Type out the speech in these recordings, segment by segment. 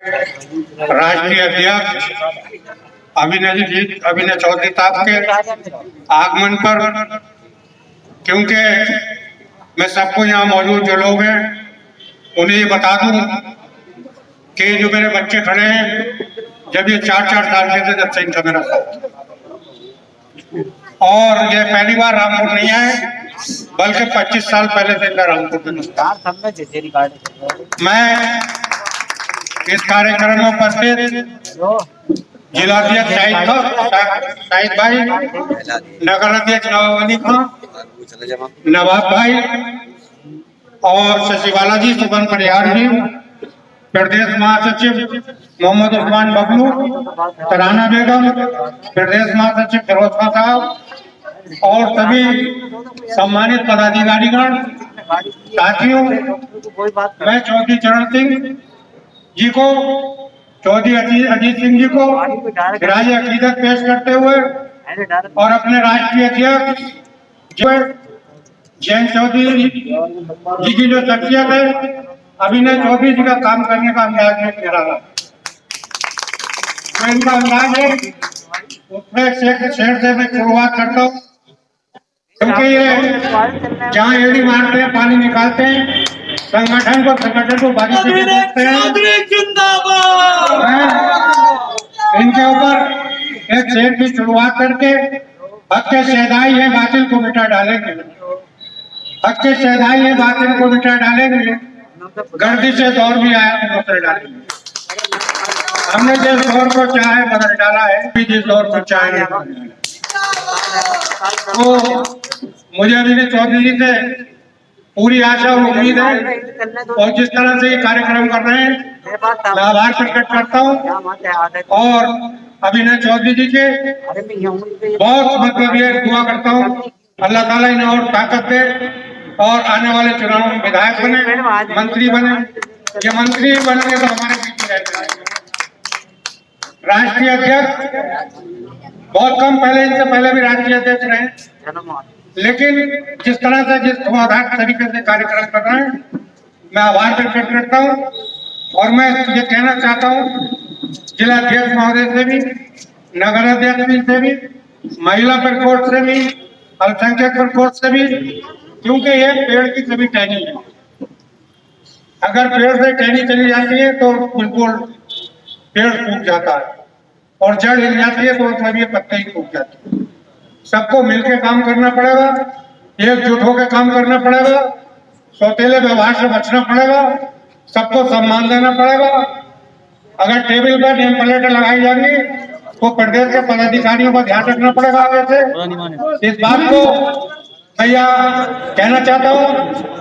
राष्ट्रीय अध्यक्ष अभिनय चौधरी साहब के आगमन पर, क्योंकि मैं सबको यहाँ मौजूद जो लोग हैं उन्हें ये बता दूं कि जो मेरे बच्चे खड़े हैं, जब ये 4-4 साल के थे जब से इनका मेरा साथ, और ये पहली बार रामपुर नहीं आए बल्कि 25 साल पहले से इनका रामपुर में। मैं इस कार्यक्रम में उपस्थित जिलाध्यक्ष शाहिद भाई, नगर अध्यक्ष नवाब अली खां, नवाब भाई और शशिबाला जी, सुबन परिहार जी, प्रदेश महासचिव मोहम्मद उस्मान बबलू, तराना बेगम, प्रदेश महासचिव फिरोज खां साहब और सभी सम्मानित पदाधिकारीगण, साथियों, मैं चौधरी चरण सिंह जी को, चौधरी अजीत सिंह जी को राज अकीदत पेश करते हुए और अपने राष्ट्रीय अध्यक्ष जयंत चौधरी जी की जो शख्सियत है, अभिनय चौधरी जी का काम करने का अंदाज में कह रहा, मैं इनका अंदाज है उसमें शेर से मैं शुरुआत करता हूँ, क्योंकि ये जहाँ एड़ी मारते हैं पानी निकालते हैं, संगठन को बाजी से देखते हैं। इनके ऊपर एक शेर की शुरुआत करके हक के शहदाई है बातिल को मिटा डालेंगे, हक के शहदाई है बातिल को मिटा डालेंगे, गर्दी से दौर भी आया तो बदल डालेंगे। हमने जिस दौर को चाहे बदल डाला है, जिस दौर को चाहे तो मुझे अभिनय चौधरी जी से पूरी आशा और उम्मीद है, और जिस तरह से ये कार्यक्रम कर रहे हैं मैं आभार प्रकट करता हूँ और अभिनय चौधरी जी के बहुत मतलब ये दुआ करता हूँ अल्लाह ताला इन्हें और ताकत दे और आने वाले चुनाव में विधायक बने, मंत्री बने। ये मंत्री बनने तो हमारे बीच रहते हैं। राष्ट्रीय अध्यक्ष बहुत कम पहले, इनसे पहले भी राष्ट्रीय अध्यक्ष रहे, लेकिन जिस तरह से जिस धुआंधार तरीके से कार्यक्रम कर रहे हैं मैं आभार प्रकट करता हूँ। और मैं ये कहना चाहता हूँ जिला अध्यक्ष महोदय से भी, नगर अध्यक्ष से भी, महिला प्रकोष्ठ से भी, अल्पसंख्यक प्रकोष्ठ से भी, क्योंकि ये पेड़ की सभी टहनी है। अगर पेड़ से टहनी चली जाती है तो बिल्कुल पेड़ सूख जाता है, और जड़ हिल जाती है तो उसमें भी पत्ते ही सूख जाते हैं। सबको मिलकर काम करना पड़ेगा, एकजुट होकर काम करना पड़ेगा, सौतेले व्यवहार से बचना पड़ेगा, सबको सम्मान देना पड़ेगा। अगर टेबल पर नेम प्लेटें लगाई जाएंगी तो प्रदेश के पदाधिकारियों का ध्यान रखना पड़ेगा। आगे से इस बात को भैया कहना चाहता हूँ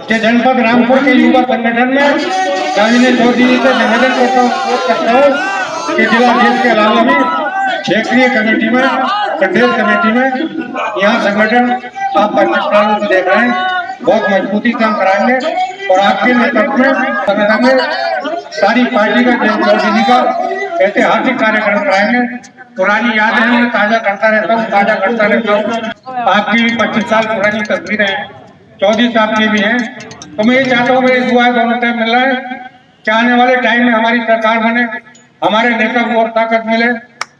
कि जनपद रामपुर के युवा संगठन में अभिनय चौधरी जी से निवेदन करता हूँ कि जिला अध्यक्ष के अलावा भी क्षेत्रीय कमेटी में, प्रदेश कमेटी में यहाँ संगठन आप 25 सालों से देख रहे हैं बहुत मजबूती से हम कराएंगे, और आपके नेतृत्व में संगठन में सारी पार्टी का जयंत चौधरी जी का ऐतिहासिक कार्यक्रम कराएंगे। पुरानी यादें मैं ताजा करता रहता हूँ, आपकी 25 साल पुरानी तस्वीरें हैं, चौधरी साहब की भी हैं, तो मैं ये चाहता हूँ मेरी दुआ दोनों टाइम मिल रहा है कि आने वाले टाइम में हमारी सरकार बने, हमारे नेता को और ताकत मिले,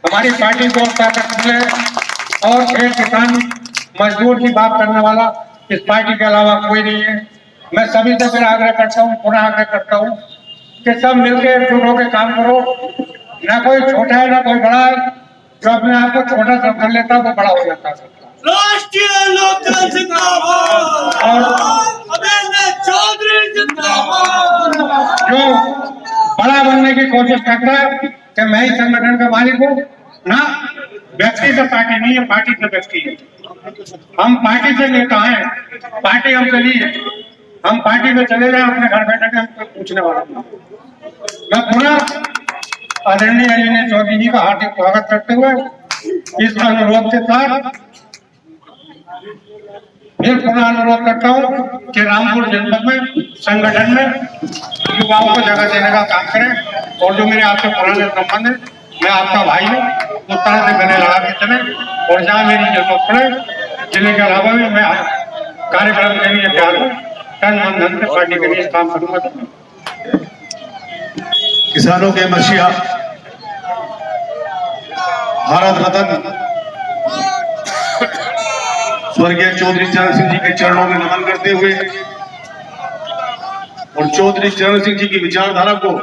हमारी पार्टी को और ताकत मिले, और खेत किसान मजदूर की बात करने वाला इस पार्टी के अलावा कोई नहीं है। मैं सभी से फिर आग्रह करता हूँ, पुनः आग्रह करता हूँ कि सब मिलकर एकजुट होकर काम करो। ना कोई छोटा है ना कोई बड़ा है, जो अपने आप को छोटा समझ लेता है वो बड़ा हो जाता है। राष्ट्रीय लोकदल जिंदाबाद, अभिनय चौधरी जिंदाबाद। जो बड़ा बनने की कोशिश करता है कि मैं ही संगठन का मालिक हूँ, ना, व्यक्ति से पार्टी नहीं है, पार्टी से व्यक्ति है। हम पार्टी से नेता हैं, पार्टी हमसे नहीं है। हम पार्टी में चले जाए अपने घर बैठे के हमको पूछने वाला। मैं पुनः आदरणीय अभिनय चौधरी जी का हार्दिक स्वागत करते हुए इस अनुरोध के साथ फिर पुनः अनुरोध करता हूँ कि रामपुर जनपद में संगठन में युवाओं को जगह देने का काम करें, और जो मेरे आपसे पुराने संबंध है, मैं आपका भाई हूँ, उस तरह से गले लगा के चले, और जहाँ मेरी जरूरत पड़े जिले के अलावा भी मैं कार्यक्रम के लिए तैयार हूँ। तन मन धन से पार्टी के लिए काम करूँगा। किसानों के मसीहा, भारत रत्न स्वर्गीय चौधरी चरण सिंह जी के चरणों में नमन करते हुए और चौधरी चरण सिंह जी की विचारधारा को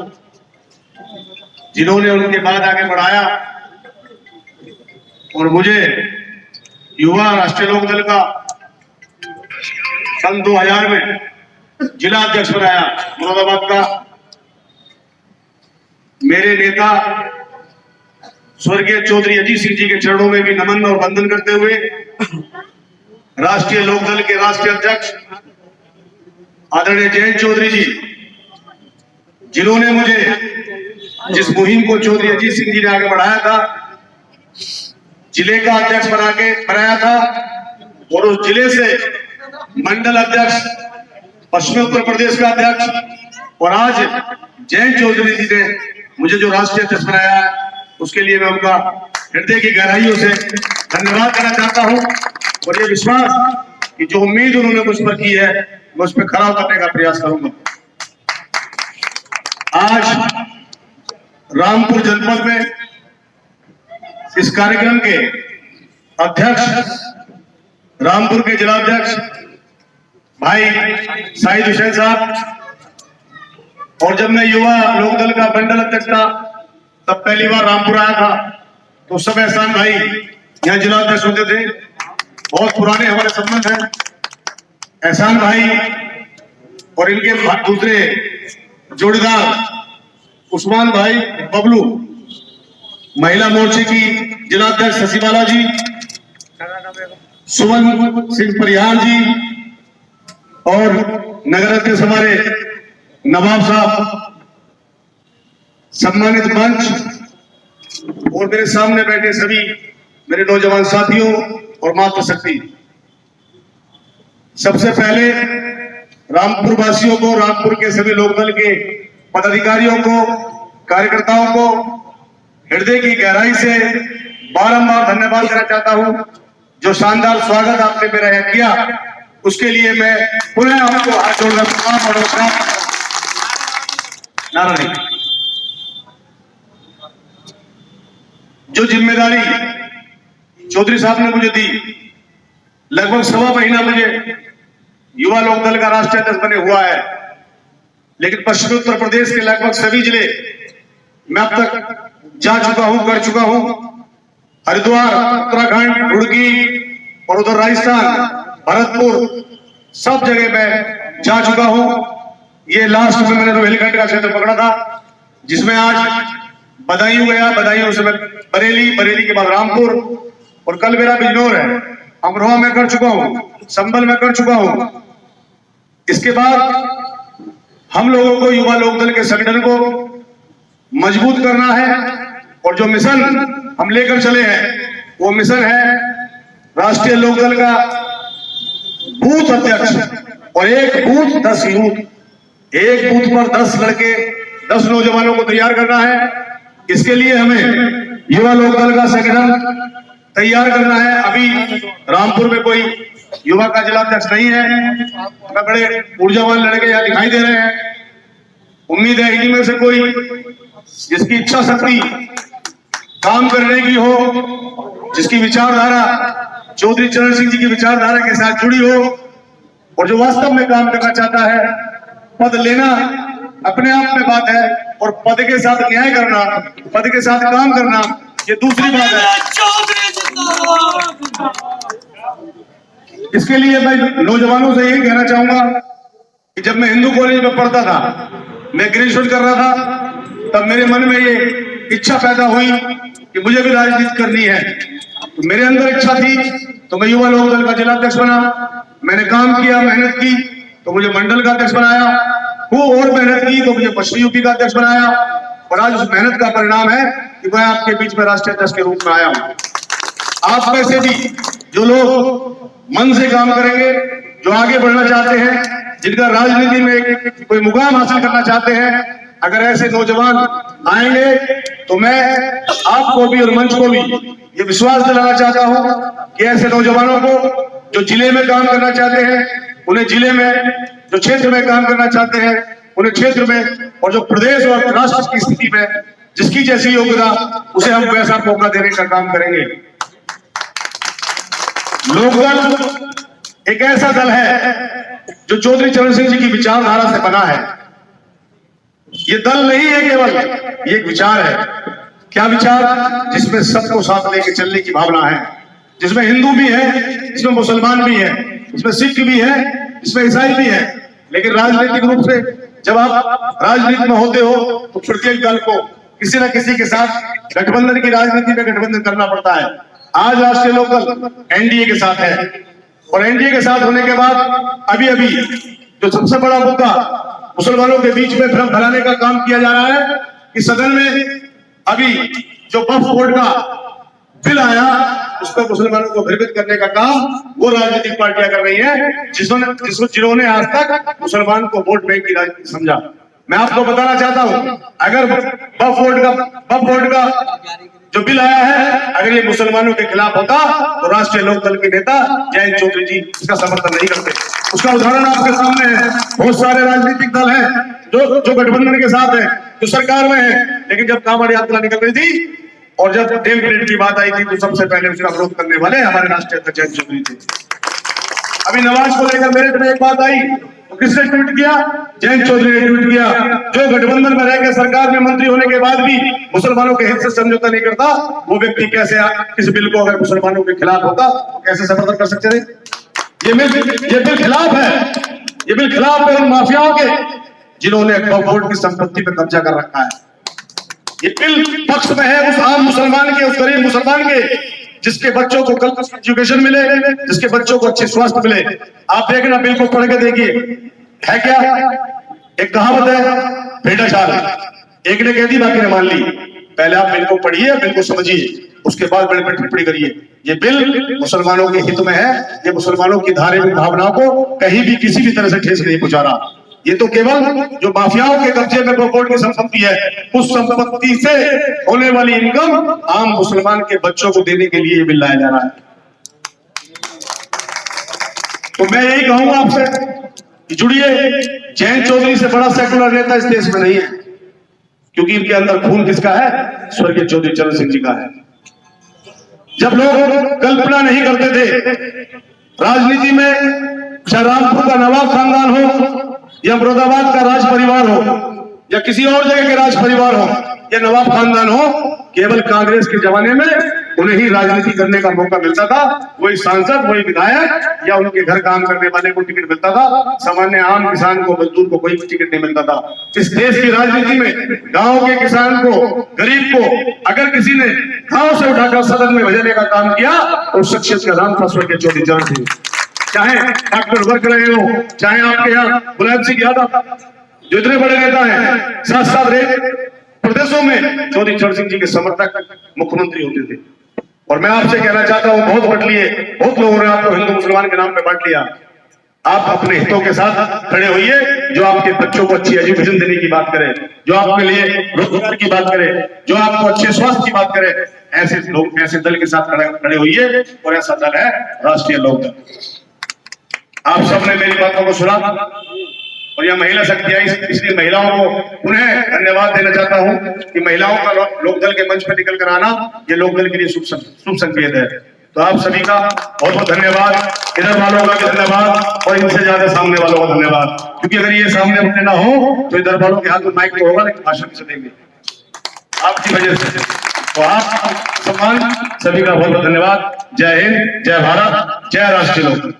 जिन्होंने उनके बाद आगे बढ़ाया और मुझे युवा राष्ट्रीय लोक दल का सन 2000 में जिला अध्यक्ष बनाया मुरादाबाद का, मेरे नेता स्वर्गीय चौधरी अजीत सिंह जी के चरणों में भी नमन और वंदन करते हुए राष्ट्रीय लोक दल के राष्ट्रीय अध्यक्ष आदरणीय जयंत चौधरी जी, जिन्होंने मुझे जिस मुहिम को चौधरी अजीत सिंह जी ने आगे बढ़ाया था, जिले का अध्यक्ष बनाया था और उस जिले से मंडल अध्यक्ष, पश्चिमी उत्तर प्रदेश का अध्यक्ष और आज जयंत चौधरी जी ने मुझे जो राष्ट्रीय अध्यक्ष बनाया है, उसके लिए मैं उनका हृदय की गहराइयों से धन्यवाद करना चाहता हूं और ये विश्वास कि जो उम्मीद उन्होंने मुझ पर की है मैं उस पर खरा उतरने का प्रयास करूंगा। आज रामपुर जनपद में इस कार्यक्रम के अध्यक्ष, रामपुर के जिलाध्यक्ष भाई साहिद हुसैन साहब, और जब मैं युवा लोक दल का मंडल अध्यक्ष था तब पहली बार रामपुर आया था तो उस समय एहसान भाई यहाँ जिलाध्यक्ष होते थे, बहुत पुराने हमारे संबंध हैं। एहसान भाई और इनके दूसरे जोड़ीदार उस्मान भाई बबलू, महिला मोर्चे की जिलाध्यक्ष शशिबाला जी, सुमन सिंह परिहार जी और नगर अध्यक्ष हमारे नवाब साहब, सम्मानित मंच और मेरे सामने बैठे सभी मेरे नौजवान साथियों और मातृशक्ति, सबसे पहले रामपुर वासियों को, रामपुर के सभी लोकदल के पदाधिकारियों को, कार्यकर्ताओं को हृदय की गहराई से बारंबार धन्यवाद देना चाहता हूं। जो शानदार स्वागत आपने मेरा यहाँ किया उसके लिए मैं पुनः आपको हाथ जोड़कर प्रणाम और नमस्कार। नारायण। जो जिम्मेदारी चौधरी साहब ने मुझे दी, लगभग 1.25 महीना मुझे युवा लोक दल का राष्ट्रीय अध्यक्ष बने हुआ है, लेकिन पश्चिमी उत्तर प्रदेश के लगभग सभी जिले मैं अब तक जा चुका हूं, कर चुका हूं। हरिद्वार, उत्तराखंड, रुड़की और उधर राजस्थान, भरतपुर, सब जगह मैं जा चुका हूं। ये लास्ट में मैंने रोहिलखंड का क्षेत्र पकड़ा था, जिसमें आज बदायूं गया, बदायूं से मैं बरेली, बरेली के बाद रामपुर और कल मेरा बिजनौर है। अमरोहा में कर चुका हूं, संभल में कर चुका हूं। इसके बाद हम लोगों को युवा लोक दल के संगठन को मजबूत करना है और जो मिशन हम लेकर चले हैं वो मिशन है राष्ट्रीय लोक दल का बूथ अध्यक्ष और एक बूथ 10 यूथ, एक बूथ पर 10 लड़के, 10 नौजवानों को तैयार करना है। इसके लिए हमें युवा लोक दल का संगठन तैयार करना है। अभी रामपुर में कोई युवा का जिलाध्यक्ष नहीं है, बड़े ऊर्जावान लड़के यहाँ दिखाई दे रहे हैं। उम्मीद है इन्हीं में से कोई जिसकी इच्छा शक्ति काम करने की हो, जिसकी विचारधारा चौधरी चरण सिंह जी की विचारधारा के साथ जुड़ी हो और जो वास्तव में काम करना चाहता है। पद लेना अपने आप में बात है और पद के साथ न्याय करना, पद के साथ काम करना ये दूसरी बात है। इसके लिए मैं नौजवानों से यही कहना चाहूंगा कि जब मैं हिंदू कॉलेज में पढ़ता था, मैं ग्रेजुएट कर रहा था, तब मेरे मन में ये इच्छा पैदा हुई कि मुझे भी राजनीति करनी है। तो मेरे अंदर इच्छा थी तो मैं युवा लोक दल का जिलाध्यक्ष बना। मैंने काम किया, मेहनत की तो मुझे मंडल का अध्यक्ष बनाया, वो और मेहनत की तो मुझे पश्चिमी यूपी का अध्यक्ष बनाया और आज उस मेहनत का परिणाम है कि मैं आपके बीच में राष्ट्रीय अध्यक्ष के रूप में आया हूं। आप में से भी जो लोग मन से काम करेंगे, जो आगे बढ़ना चाहते हैं, जिनका राजनीति में कोई मुकाम हासिल करना चाहते हैं, अगर ऐसे नौजवान आएंगे तो मैं आपको भी और मंच को भी ये विश्वास दिलाना चाहता हूं कि ऐसे नौजवानों को जो जिले में काम करना चाहते हैं, उन्हें जिले में, जो क्षेत्र में काम करना चाहते हैं, उन्हें क्षेत्र में और जो प्रदेश और राष्ट्र की स्थिति में जिसकी जैसी योग्यता, उसे हम वैसा मौका देने का काम करेंगे। लोकदल एक ऐसा दल है जो चौधरी चरण सिंह जी की विचारधारा से बना है। ये दल नहीं है केवल, ये एक विचार है। क्या विचार? जिसमें सबको साथ लेके चलने की भावना है, जिसमें हिंदू भी है, जिसमें मुसलमान भी है, जिसमें सिख भी है, जिसमें ईसाई भी है। लेकिन राजनीतिक रूप से जब आप राजनीति में होते हो तो प्रत्येक दल को किसी न किसी के साथ गठबंधन की राजनीति में गठबंधन करना पड़ता है। आज राष्ट्रीय लोकदल एनडीए के साथ है और एनडीए के साथ होने के बाद अभी जो सबसे बड़ा मुद्दा मुसलमानों के बीच में भ्रम फैलाने का काम किया जा रहा है कि सदन में अभी जो वक्फ बोर्ड का बिल आया उस पर मुसलमानों को भ्रमित करने का काम वो राजनीतिक पार्टियां कर रही हैं जिन्होंने आज तक मुसलमान को वोट बैंक की राजनीति समझा। मैं आपको बताना चाहता हूं, अगर वक्फ बोर्ड का जो बिल आया है अगर ये मुसलमानों के खिलाफ होता तो राष्ट्रीय लोकदल के नेता जयंत चौधरी जी इसका समर्थन नहीं करते। उसका उदाहरण आपके सामने है। बहुत सारे राजनीतिक दल हैं जो गठबंधन के साथ है, जो सरकार में है, लेकिन जब कांवड़ यात्रा निकल रही थी और जब नेम प्लेट की बात आई थी तो सबसे पहले उसका विरोध करने वाले हमारे राष्ट्रीय अध्यक्ष जयंत चौधरी थे। अभी नमाज को लेकर मेरे में एक बात आई तो किसने ट्वीट किया? जयंत चौधरी ने ट्वीट किया। जो गठबंधन में रहकर सरकार में मंत्री होने के बाद भी मुसलमानों के हित से समझौता नहीं करता, वो व्यक्ति कैसे इस बिल को अगर मुसलमानों के खिलाफ होता तो कैसे समर्थन कर सकते थे? ये बिल खिलाफ है। ये बिल खिलाफ है उन माफियाओं के जिन्होंने वक्फ बोर्ड की संपत्ति पर कब्जा कर रखा है। ये बिल पक्ष में है उस आम मुसलमान के, उस गरीब मुसलमान के, जिसके बच्चों को कल एजुकेशन मिले, जिसके बच्चों को अच्छे स्वास्थ्य मिले। आप देखना, बिल को पढ़ के देखिए, है क्या? एक कहावत है, भेड़ा चाल। एक ने कह दी, बाकी ने मान ली। पहले आप बिल को पढ़िए, बिल को समझिए, उसके बाद बिल पर टिप्पणी करिए। ये बिल मुसलमानों के हित में है। ये मुसलमानों की धार्मिक भावना को कहीं भी किसी भी तरह से ठेस नहीं पहुंचा रहा। ये तो केवल जो माफियाओं के कब्जे में वक्फ बोर्ड की संपत्ति है, उस संपत्ति से होने वाली इनकम आम मुसलमान के बच्चों को देने के लिए ये बिल लाया जा रहा है। तो मैं यही कहूंगा आपसे कि जुड़िए। जयंत चौधरी से बड़ा सेकुलर नेता इस देश में नहीं है, क्योंकि इनके अंदर खून किसका है? स्वर्गीय चौधरी चरण सिंह जी का है। जब लोग कल्पना नहीं करते थे राजनीति में, चाहे रामपुर का नवाब खानदान हो या मुरादाबाद का राज परिवार हो या किसी और जगह के राज परिवार हो या नवाब खानदान हो, केवल कांग्रेस के जमाने में उन्हें ही राजनीति करने का मौका मिलता था। वही सांसद, वही विधायक या उनके घर काम करने वाले को टिकट मिलता था। सामान्य आम किसान को, मजदूर को कोई टिकट नहीं मिलता था। इस देश की राजनीति में गांव के किसान को, गरीब को अगर किसी ने गांव से उठाकर सदन में भेजने का काम किया तो उस शख्सियत का नाम था स्वर्गीय चौधरी चरण सिंह। चाहे डॉक्टर वर्क रहे हो, चाहे आपके यहाँ मुलायम सिंह यादव, जो इतने बड़े नेता हैं, साथ साथ प्रदेशों में चौधरी चरण सिंह जी के समर्थक मुख्यमंत्री होते थे। और मैं आपसे कहना चाहता हूं, बहुत बांट लिए, बहुत लोगों ने आपको हिंदू मुसलमान के नाम पे बांट लिया। आप अपने हितों के साथ खड़े होइए, जो आपके बच्चों को अच्छी एजुकेशन देने की बात करे, जो आपके लिए रोजगार की बात करे, जो आपको अच्छे स्वास्थ्य की बात करे। ऐसे लोग, ऐसे दल के साथ खड़े होइए, और ऐसा दल है राष्ट्रीय लोकदल। आप सबने मेरी बातों को सुना और यह महिला शक्ति आई, इसलिए महिलाओं को उन्हें धन्यवाद देना चाहता हूं कि महिलाओं का लोकदल के मंच पर निकल कर आना ये लोकदल के लिए शुभ संकेत है। तो आप सभी का बहुत बहुत धन्यवाद। इधर वालों का भी धन्यवाद और इनसे ज्यादा सामने वालों का धन्यवाद, क्योंकि अगर ये सामने वाले ना हो तो इधर वालों के हाथ में माइक तो होगा लेकिन भाषण से देंगे आपकी वजह से। तो आप सम्मान सभी का बहुत बहुत धन्यवाद। जय हिंद, जय भारत, जय राष्ट्रीय लोकदल।